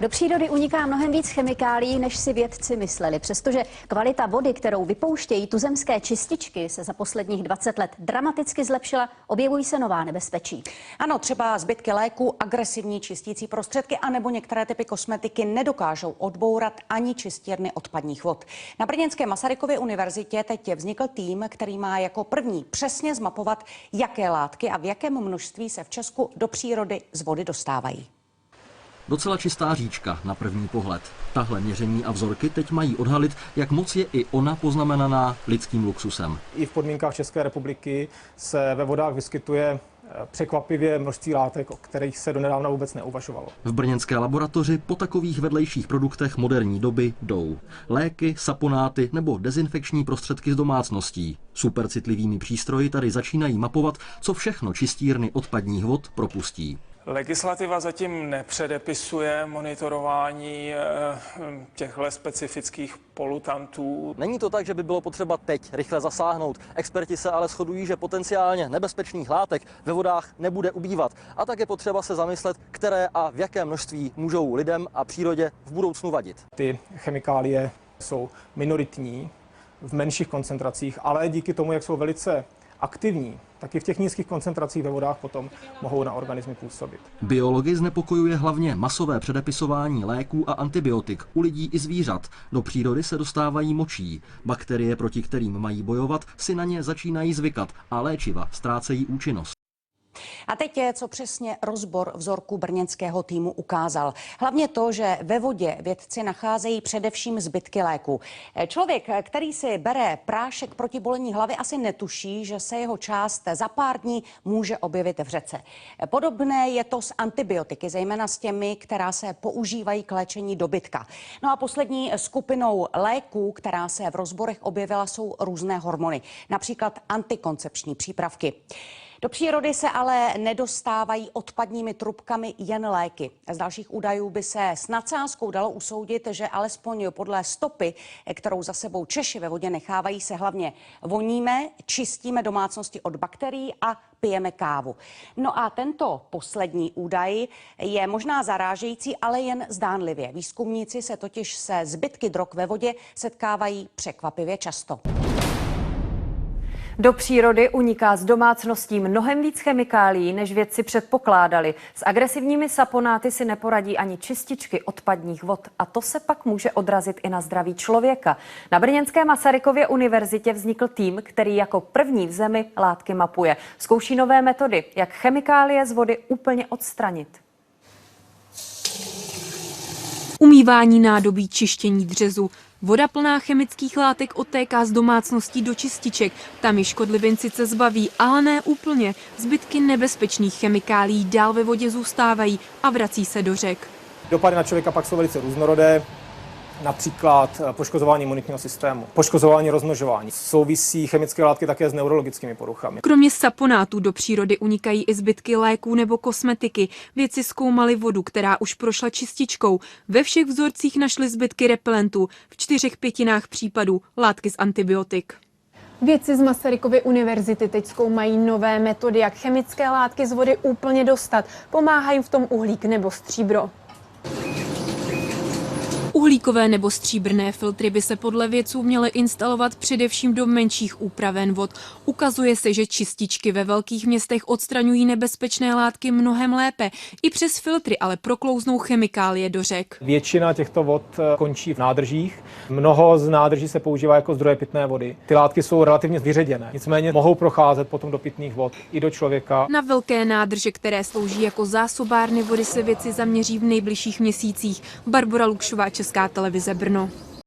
Do přírody uniká mnohem víc chemikálií, než si vědci mysleli. Přestože kvalita vody, kterou vypouštějí tuzemské čističky, se za posledních 20 let dramaticky zlepšila, objevují se nová nebezpečí. Ano, třeba zbytky léků, agresivní čistící prostředky anebo některé typy kosmetiky nedokážou odbourat ani čistírny odpadních vod. Na brněnské Masarykově univerzitě teď vznikl tým, který má jako první přesně zmapovat, jaké látky a v jakém množství se v Česku do přírody z vody dostávají. Docela čistá říčka na první pohled. Tahle měření a vzorky teď mají odhalit, jak moc je i ona poznamenaná lidským luxusem. I v podmínkách České republiky se ve vodách vyskytuje překvapivě množství látek, o kterých se donedávna vůbec neuvažovalo. V brněnské laboratoři po takových vedlejších produktech moderní doby jdou léky, saponáty nebo dezinfekční prostředky z domácností. Supercitlivými přístroji tady začínají mapovat, co všechno čistírny odpadních vod propustí. Legislativa zatím nepředepisuje monitorování těchto specifických polutantů. Není to tak, že by bylo potřeba teď rychle zasáhnout. Experti se ale shodují, že potenciálně nebezpečných látek ve vodách nebude ubývat. A tak je potřeba se zamyslet, které a v jakém množství můžou lidem a přírodě v budoucnu vadit. Ty chemikálie jsou minoritní, v menších koncentracích, ale díky tomu, jak jsou velice aktivní, tak i v těch nízkých koncentracích ve vodách potom mohou na organismy působit. Biology znepokojuje hlavně masové předepisování léků a antibiotik u lidí i zvířat. Do přírody se dostávají močí. Bakterie, proti kterým mají bojovat, si na ně začínají zvykat a léčiva ztrácejí účinnost. A teď je, co přesně rozbor vzorku brněnského týmu ukázal. Hlavně to, že ve vodě vědci nacházejí především zbytky léku. Člověk, který si bere prášek proti bolení hlavy, asi netuší, že se jeho část za pár dní může objevit v řece. Podobné je to s antibiotiky, zejména s těmi, která se používají k léčení dobytka. No a poslední skupinou léků, která se v rozborech objevila, jsou různé hormony, například antikoncepční přípravky. Do přírody se ale nedostávají odpadními trubkami jen léky. Z dalších údajů by se s nadsázkou dalo usoudit, že alespoň podle stopy, kterou za sebou Češi ve vodě nechávají, se hlavně voníme, čistíme domácnosti od bakterií a pijeme kávu. No a tento poslední údaj je možná zarážející, ale jen zdánlivě. Výzkumníci se totiž se zbytky drog ve vodě setkávají překvapivě často. Do přírody uniká z domácností mnohem víc chemikálií, než vědci předpokládali. S agresivními saponáty si neporadí ani čističky odpadních vod. A to se pak může odrazit i na zdraví člověka. Na brněnské Masarykově univerzitě vznikl tým, který jako první v zemi látky mapuje. Zkouší nové metody, jak chemikálie z vody úplně odstranit. Umývání nádobí, čištění dřezu. Voda plná chemických látek odtéká z domácností do čističek. Tam ji škodlivin sice zbaví, ale ne úplně. Zbytky nebezpečných chemikálií dál ve vodě zůstávají a vrací se do řek. Dopady na člověka pak jsou velice různorodé, například poškozování imunitního systému, poškozování rozmnožování. Souvisí chemické látky také s neurologickými poruchami. Kromě saponátů do přírody unikají i zbytky léků nebo kosmetiky. Vědci zkoumali vodu, která už prošla čističkou. Ve všech vzorcích našli zbytky repelentů, v 4/5 případů látky z antibiotik. Vědci z Masarykovy univerzity teď zkoumají nové metody, jak chemické látky z vody úplně dostat. Pomáhají v tom uhlík nebo stříbro. Uhlíkové nebo stříbrné filtry by se podle vědců měly instalovat především do menších úpraven vod. Ukazuje se, že čističky ve velkých městech odstraňují nebezpečné látky mnohem lépe. I přes filtry ale proklouznou chemikálie do řek. Většina těchto vod končí v nádržích. Mnoho z nádrží se používá jako zdroje pitné vody. Ty látky jsou relativně vyředěné, nicméně mohou procházet potom do pitných vod i do člověka. Na velké nádrže, které slouží jako zásobárny vody, se vědci zaměří v nejbližších měsících. Barbora Lukšová, Česká televize Brno.